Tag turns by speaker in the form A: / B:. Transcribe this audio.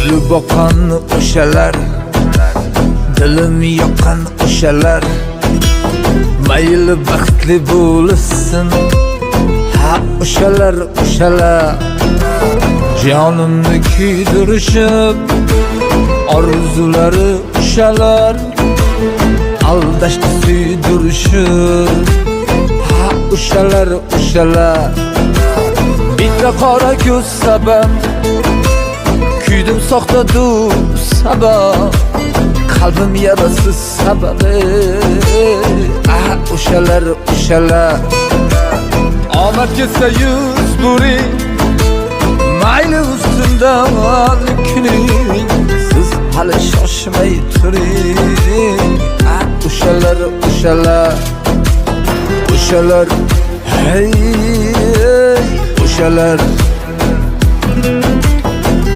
A: Gülü boqan o'shalar, dilim yoqqan o'shalar, mayli baxtli bo'lsin, ha o'shalar, o'shalar. Jonimni kuydirishib, orzulari o'shalar, aldashdi suydirishib, ha o'shalar, o'shalar. Bitta qora ko'z sabab, kuydim soxta do'st sabab, qalbim yarasi sababi, ah o'shalar, o'shalar. Omad kelsa yuz buring, mayli ustimdan kuning, siz hali shoshmay turing, ah o'shalar, o'shalar. O'shalar, hey, o'shalar.